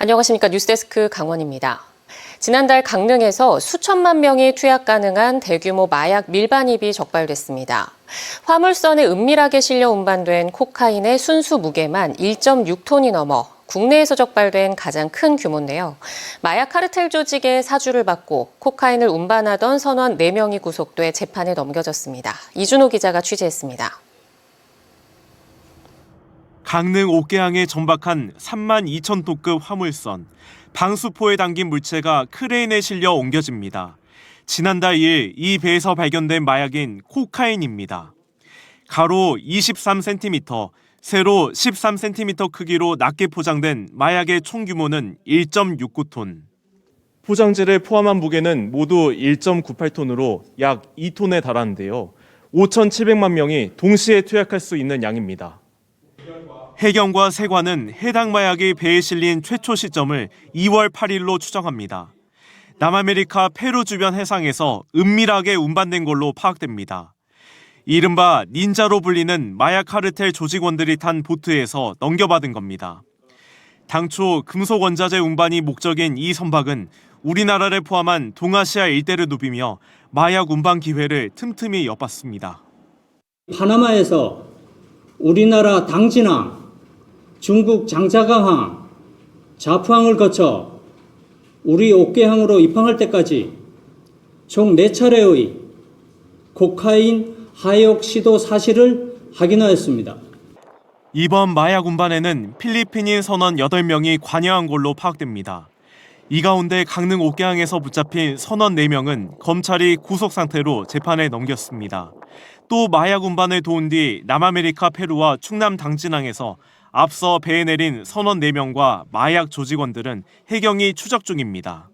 안녕하십니까. 뉴스데스크 강원입니다. 지난달 강릉에서 수천만 명이 투약 가능한 대규모 마약 밀반입이 적발됐습니다. 화물선에 은밀하게 실려 운반된 코카인의 순수 무게만 1.6톤이 넘어 국내에서 적발된 가장 큰 규모인데요. 마약 카르텔 조직의 사주를 받고 코카인을 운반하던 선원 4명이 구속돼 재판에 넘겨졌습니다. 이준호 기자가 취재했습니다. 강릉 옥계항에 정박한 3만 2천 톤급 화물선. 방수포에 담긴 물체가 크레인에 실려 옮겨집니다. 지난달 2일 이 배에서 발견된 마약인 코카인입니다. 가로 23cm, 세로 13cm 크기로 낮게 포장된 마약의 총 규모는 1.69톤. 포장지를 포함한 무게는 모두 1.98톤으로 약 2톤에 달하는데요. 5,700만 명이 동시에 투약할 수 있는 양입니다. 해경과 세관은 해당 마약이 배에 실린 최초 시점을 2월 8일로 추정합니다. 남아메리카 페루 주변 해상에서 은밀하게 운반된 걸로 파악됩니다. 이른바 닌자로 불리는 마약 카르텔 조직원들이 탄 보트에서 넘겨받은 겁니다. 당초 금속 원자재 운반이 목적인 이 선박은 우리나라를 포함한 동아시아 일대를 누비며 마약 운반 기회를 틈틈이 엿봤습니다. 파나마에서 우리나라 당진항, 중국 장자강항, 자프항을 거쳐 우리 옥계항으로 입항할 때까지 총 4차례의 코카인 하역 시도 사실을 확인하였습니다. 이번 마약 운반에는 필리핀인 선원 8명이 관여한 걸로 파악됩니다. 이 가운데 강릉 옥계항에서 붙잡힌 선원 4명은 검찰이 구속 상태로 재판에 넘겼습니다. 또 마약 운반을 도운 뒤 남아메리카 페루와 충남 당진항에서 앞서 배에 내린 선원 4명과 마약 조직원들은 해경이 추적 중입니다.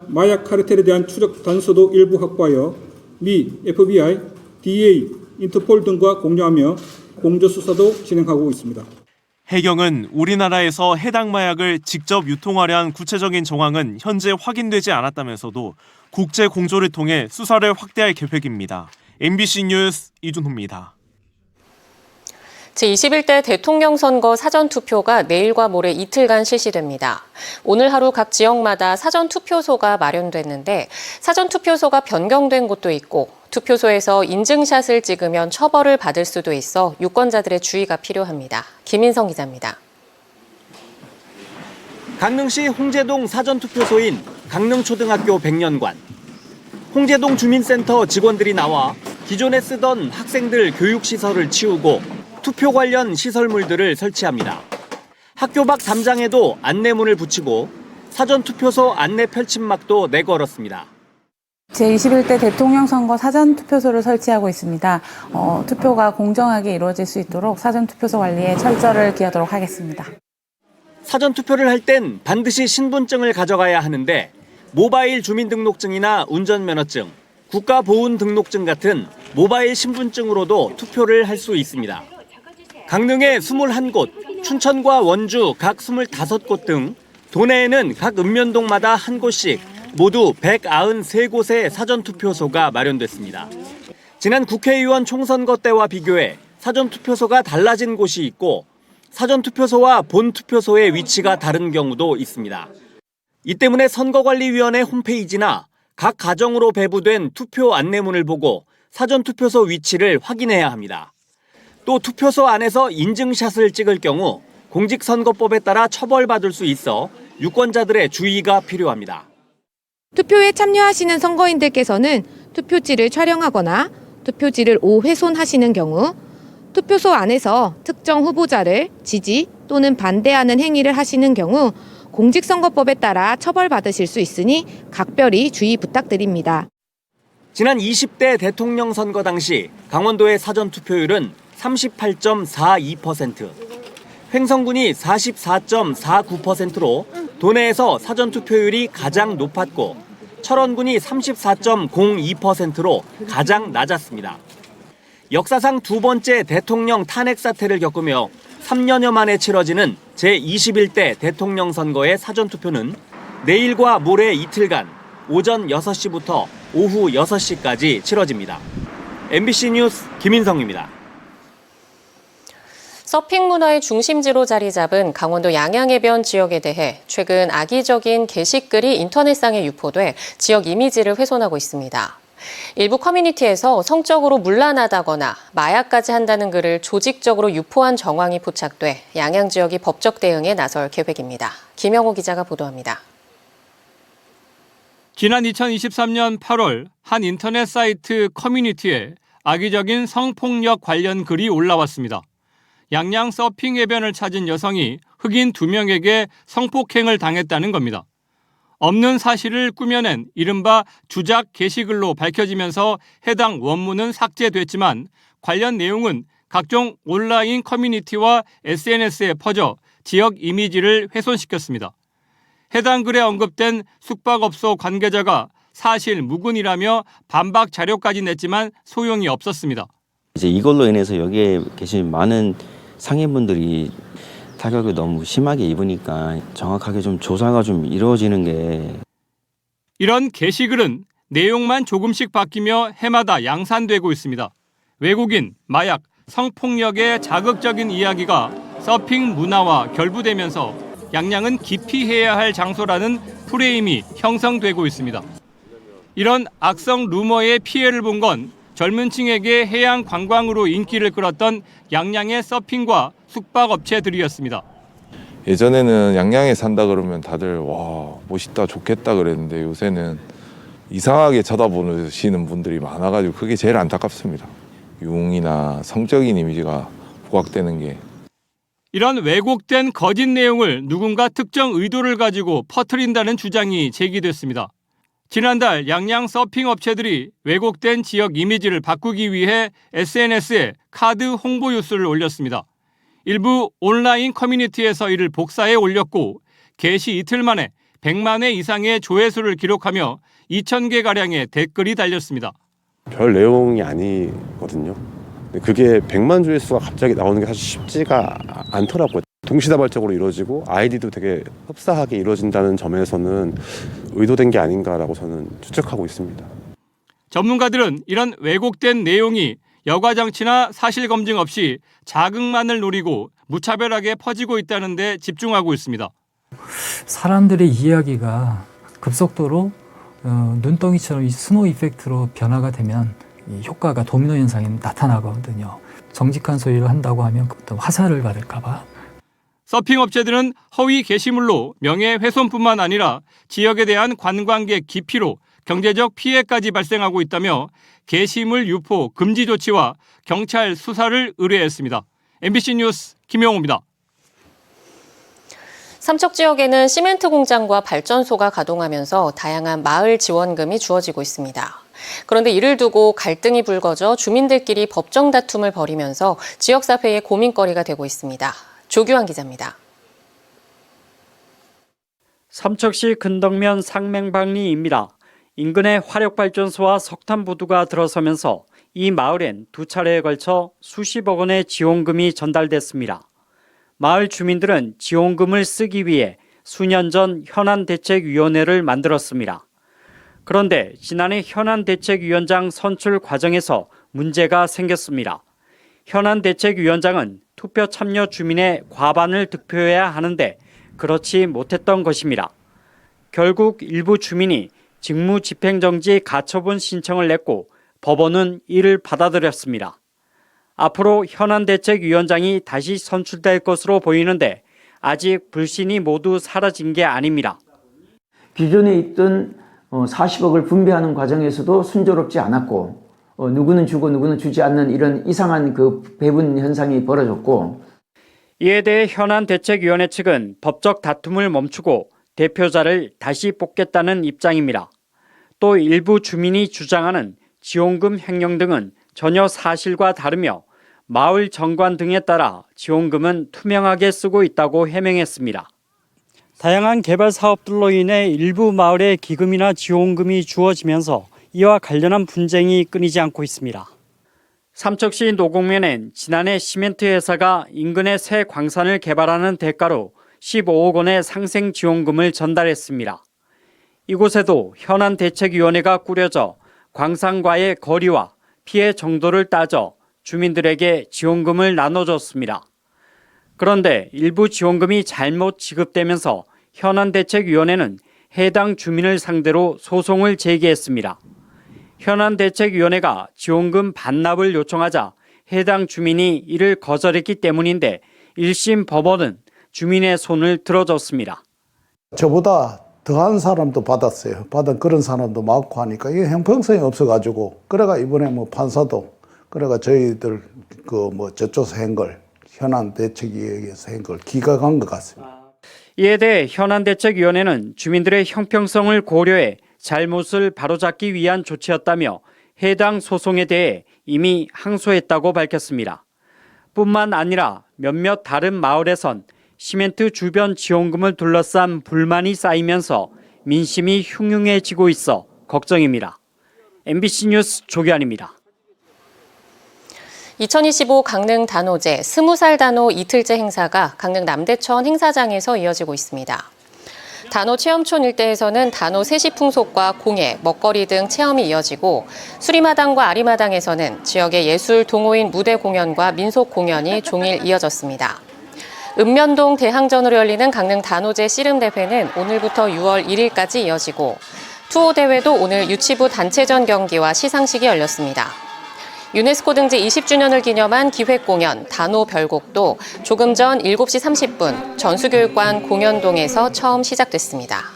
마약 카르텔에 대한 추적 단서도 일부 확보하여 미, FBI, DEA, 인터폴 등과 공유하며 공조 수사도 진행하고 있습니다. 해경은 우리나라에서 해당 마약을 직접 유통하려 한 구체적인 정황은 현재 확인되지 않았다면서도 국제 공조를 통해 수사를 확대할 계획입니다. MBC 뉴스 이준호입니다. 제21대 대통령 선거 사전투표가 내일과 모레 이틀간 실시됩니다. 오늘 하루 각 지역마다 사전투표소가 마련됐는데 사전투표소가 변경된 곳도 있고 투표소에서 인증샷을 찍으면 처벌을 받을 수도 있어 유권자들의 주의가 필요합니다. 김인성 기자입니다. 강릉시 홍제동 사전투표소인 강릉초등학교 백년관. 홍제동 주민센터 직원들이 나와 기존에 쓰던 학생들 교육시설을 치우고 투표 관련 시설물들을 설치합니다. 학교 밖 담장에도 안내문을 붙이고 사전투표소 안내 펼침막도 내걸었습니다. 제21대 대통령 선거 사전투표소를 설치하고 있습니다. 투표가 공정하게 이루어질 수 있도록 사전투표소 관리에 철저를 기하도록 하겠습니다. 사전투표를 할 땐 반드시 신분증을 가져가야 하는데 모바일 주민등록증이나 운전면허증, 국가보훈등록증 같은 모바일 신분증으로도 투표를 할 수 있습니다. 강릉의 21곳, 춘천과 원주 각 25곳 등 도내에는 각 읍면동마다 한 곳씩 모두 193곳의 사전투표소가 마련됐습니다. 지난 국회의원 총선거 때와 비교해 사전투표소가 달라진 곳이 있고 사전투표소와 본투표소의 위치가 다른 경우도 있습니다. 이 때문에 선거관리위원회 홈페이지나 각 가정으로 배부된 투표 안내문을 보고 사전투표소 위치를 확인해야 합니다. 또 투표소 안에서 인증샷을 찍을 경우 공직선거법에 따라 처벌받을 수 있어 유권자들의 주의가 필요합니다. 투표에 참여하시는 선거인들께서는 투표지를 촬영하거나 투표지를 오훼손하시는 경우 투표소 안에서 특정 후보자를 지지 또는 반대하는 행위를 하시는 경우 공직선거법에 따라 처벌받으실 수 있으니 각별히 주의 부탁드립니다. 지난 20대 대통령 선거 당시 강원도의 사전투표율은 38.42%, 횡성군이 44.49%로 도내에서 사전투표율이 가장 높았고 철원군이 34.02%로 가장 낮았습니다. 역사상 두 번째 대통령 탄핵 사태를 겪으며 3년여 만에 치러지는 제21대 대통령 선거의 사전투표는 내일과 모레 이틀간 오전 6시부터 오후 6시까지 치러집니다. MBC 뉴스 김인성입니다. 서핑 문화의 중심지로 자리 잡은 강원도 양양해변 지역에 대해 최근 악의적인 게시글이 인터넷상에 유포돼 지역 이미지를 훼손하고 있습니다. 일부 커뮤니티에서 성적으로 문란하다거나 마약까지 한다는 글을 조직적으로 유포한 정황이 포착돼 양양 지역이 법적 대응에 나설 계획입니다. 김영호 기자가 보도합니다. 지난 2023년 8월 한 인터넷 사이트 커뮤니티에 악의적인 성폭력 관련 글이 올라왔습니다. 양양 서핑 해변을 찾은 여성이 흑인 2명에게 성폭행을 당했다는 겁니다. 없는 사실을 꾸며낸 이른바 주작 게시글로 밝혀지면서 해당 원문은 삭제됐지만 관련 내용은 각종 온라인 커뮤니티와 SNS에 퍼져 지역 이미지를 훼손시켰습니다. 해당 글에 언급된 숙박업소 관계자가 사실 무근이라며 반박 자료까지 냈지만 소용이 없었습니다. 이제 이걸로 인해서 여기에 계신 많은 상인분들이 타격을 너무 심하게 입으니까 정확하게 좀 조사가 좀 이루어지는 게. 이런 게시글은 내용만 조금씩 바뀌며 해마다 양산되고 있습니다. 외국인, 마약, 성폭력의 자극적인 이야기가 서핑 문화와 결부되면서 양양은 기피해야 할 장소라는 프레임이 형성되고 있습니다. 이런 악성 루머의 피해를 본 건 젊은 층에게 해양 관광으로 인기를 끌었던 양양의 서핑과 숙박업체들이었습니다. 예전에는 양양에 산다 그러면 다들 와 멋있다 좋겠다 그랬는데 요새는 이상하게 쳐다보시는 분들이 많아가지고 그게 제일 안타깝습니다. 유흥이나 성적인 이미지가 부각되는 게. 이런 왜곡된 거짓 내용을 누군가 특정 의도를 가지고 퍼뜨린다는 주장이 제기됐습니다. 지난달 양양 서핑 업체들이 왜곡된 지역 이미지를 바꾸기 위해 SNS에 카드 홍보 뉴스를 올렸습니다. 일부 온라인 커뮤니티에서 이를 복사해 올렸고 게시 이틀 만에 100만 회 이상의 조회수를 기록하며 2,000개가량의 댓글이 달렸습니다. 별 내용이 아니거든요. 그게 100만 조회수가 갑자기 나오는 게 사실 쉽지가 않더라고요. 동시다발적으로 이루어지고 아이디도 되게 흡사하게 이루어진다는 점에서는 의도된 게 아닌가라고 저는 추측하고 있습니다. 전문가들은 이런 왜곡된 내용이 여과장치나 사실 검증 없이 자극만을 노리고 무차별하게 퍼지고 있다는 데 집중하고 있습니다. 사람들의 이야기가 급속도로 눈덩이처럼 이 스노우 이펙트로 변화가 되면 이 효과가 도미노 현상이 나타나거든요. 정직한 소리를 한다고 하면 또 화살을 받을까 봐. 서핑 업체들은 허위 게시물로 명예훼손뿐만 아니라 지역에 대한 관광객 기피로 경제적 피해까지 발생하고 있다며 게시물 유포 금지 조치와 경찰 수사를 의뢰했습니다. MBC 뉴스 김영호입니다. 삼척 지역에는 시멘트 공장과 발전소가 가동하면서 다양한 마을 지원금이 주어지고 있습니다. 그런데 이를 두고 갈등이 불거져 주민들끼리 법정 다툼을 벌이면서 지역사회의 고민거리가 되고 있습니다. 조규환 기자입니다. 삼척시 근덕면 상맹방리입니다. 인근의 화력발전소와 석탄보두가 들어서면서 이 마을엔 2차례에 걸쳐 수십억 원의 지원금이 전달됐습니다. 마을 주민들은 지원금을 쓰기 위해 수년 전 현안대책위원회를 만들었습니다. 그런데 지난해 현안대책위원장 선출 과정에서 문제가 생겼습니다. 현안대책위원장은 투표 참여 주민의 과반을 득표해야 하는데 그렇지 못했던 것입니다. 결국 일부 주민이 직무집행정지 가처분 신청을 냈고 법원은 이를 받아들였습니다. 앞으로 현안대책위원장이 다시 선출될 것으로 보이는데 아직 불신이 모두 사라진 게 아닙니다. 기존에 있던 40억을 분배하는 과정에서도 순조롭지 않았고 누구는 주고 누구는 주지 않는 이런 이상한 그 배분 현상이 벌어졌고, 이에 대해 현안대책위원회 측은 법적 다툼을 멈추고 대표자를 다시 뽑겠다는 입장입니다. 또 일부 주민이 주장하는 지원금 횡령 등은 전혀 사실과 다르며 마을 정관 등에 따라 지원금은 투명하게 쓰고 있다고 해명했습니다. 다양한 개발 사업들로 인해 일부 마을에 기금이나 지원금이 주어지면서 이와 관련한 분쟁이 끊이지 않고 있습니다. 삼척시 노곡면엔 지난해 시멘트 회사가 인근의 새 광산을 개발하는 대가로 15억 원의 상생 지원금을 전달했습니다. 이곳에도 현안대책위원회가 꾸려져 광산과의 거리와 피해 정도를 따져 주민들에게 지원금을 나눠줬습니다. 그런데 일부 지원금이 잘못 지급되면서 현안대책위원회는 해당 주민을 상대로 소송을 제기했습니다. 현안대책위원회가 지원금 반납을 요청하자 해당 주민이 이를 거절했기 때문인데 1심 법원은 주민의 손을 들어줬습니다. 저보다 더한 사람도 받았어요. 받은 그런 사람도 많고 하니까 이게 형평성이 없어가지고 그래가 이번에 뭐 판사도 그래가 저희들 저쪽에서 한 걸 현안대책위에서 한 걸 기각한 것 같습니다. 이에 대해 현안대책위원회는 주민들의 형평성을 고려해 잘못을 바로잡기 위한 조치였다며 해당 소송에 대해 이미 항소했다고 밝혔습니다. 뿐만 아니라 몇몇 다른 마을에선 시멘트 주변 지원금을 둘러싼 불만이 쌓이면서 민심이 흉흉해지고 있어 걱정입니다. MBC 뉴스 조기환입니다. 2025 강릉 단오제 20살 단오 이틀째 행사가 강릉 남대천 행사장에서 이어지고 있습니다. 단오 체험촌 일대에서는 단오 세시풍속과 공예, 먹거리 등 체험이 이어지고 수리마당과 아리마당에서는 지역의 예술 동호인 무대 공연과 민속 공연이 종일 이어졌습니다. 읍면동 대항전으로 열리는 강릉 단오제 씨름 대회는 오늘부터 6월 1일까지 이어지고 투호 대회도 오늘 유치부 단체전 경기와 시상식이 열렸습니다. 유네스코 등재 20주년을 기념한 기획공연 단오 별곡도 조금 전 7시 30분 전수교육관 공연동에서 처음 시작됐습니다.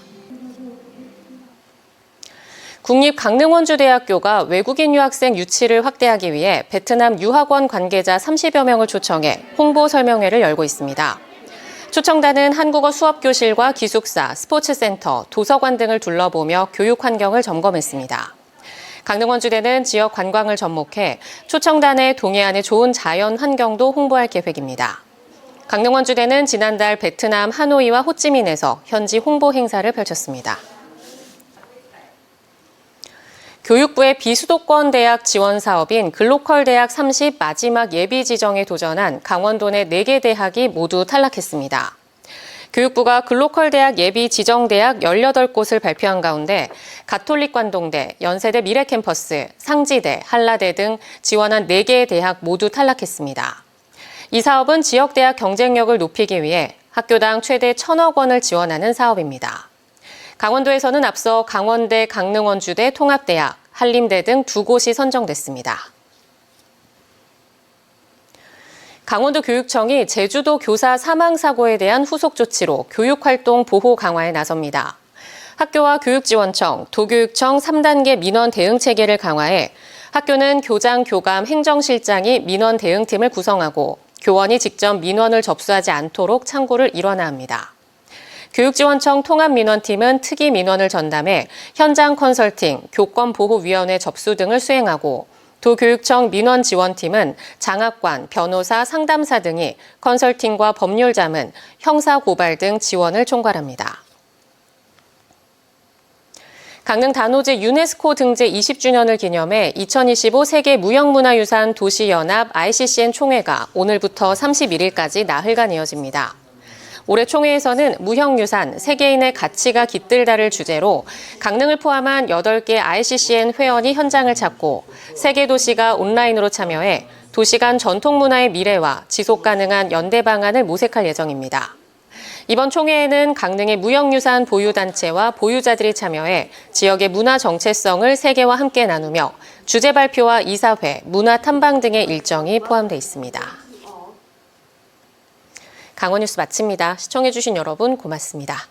국립강릉원주대학교가 외국인 유학생 유치를 확대하기 위해 베트남 유학원 관계자 30여 명을 초청해 홍보 설명회를 열고 있습니다. 초청단은 한국어 수업교실과 기숙사, 스포츠센터, 도서관 등을 둘러보며 교육 환경을 점검했습니다. 강릉원주대는 지역 관광을 접목해 초청단의 동해안의 좋은 자연 환경도 홍보할 계획입니다. 강릉원주대는 지난달 베트남 하노이와 호찌민에서 현지 홍보 행사를 펼쳤습니다. 교육부의 비수도권 대학 지원 사업인 글로컬 대학 30 마지막 예비 지정에 도전한 강원도 내 4개 대학이 모두 탈락했습니다. 교육부가 글로컬 대학 예비 지정 대학 18곳을 발표한 가운데 가톨릭 관동대, 연세대 미래캠퍼스, 상지대, 한라대 등 지원한 4개의 대학 모두 탈락했습니다. 이 사업은 지역 대학 경쟁력을 높이기 위해 학교당 최대 1,000억 원을 지원하는 사업입니다. 강원도에서는 앞서 강원대, 강릉원주대, 통합대학, 한림대 등 2곳이 선정됐습니다. 강원도 교육청이 제주도 교사 사망 사고에 대한 후속 조치로 교육활동 보호 강화에 나섭니다. 학교와 교육지원청, 도교육청 3단계 민원 대응 체계를 강화해 학교는 교장, 교감, 행정실장이 민원 대응팀을 구성하고 교원이 직접 민원을 접수하지 않도록 창구를 일원화 합니다. 교육지원청 통합민원팀은 특이 민원을 전담해 현장 컨설팅, 교권보호위원회 접수 등을 수행하고 도교육청 민원지원팀은 장학관, 변호사, 상담사 등이 컨설팅과 법률자문, 형사고발 등 지원을 총괄합니다. 강릉 단오제 유네스코 등재 20주년을 기념해 2025 세계 무형문화유산 도시연합 ICCN 총회가 오늘부터 31일까지 나흘간 이어집니다. 올해 총회에서는 무형유산, 세계인의 가치가 깃들다를 주제로 강릉을 포함한 8개 ICCN 회원이 현장을 찾고 세계 도시가 온라인으로 참여해 도시 간 전통문화의 미래와 지속가능한 연대 방안을 모색할 예정입니다. 이번 총회에는 강릉의 무형유산 보유단체와 보유자들이 참여해 지역의 문화 정체성을 세계와 함께 나누며 주제 발표와 이사회, 문화 탐방 등의 일정이 포함돼 있습니다. 강원뉴스 마칩니다. 시청해주신 여러분 고맙습니다.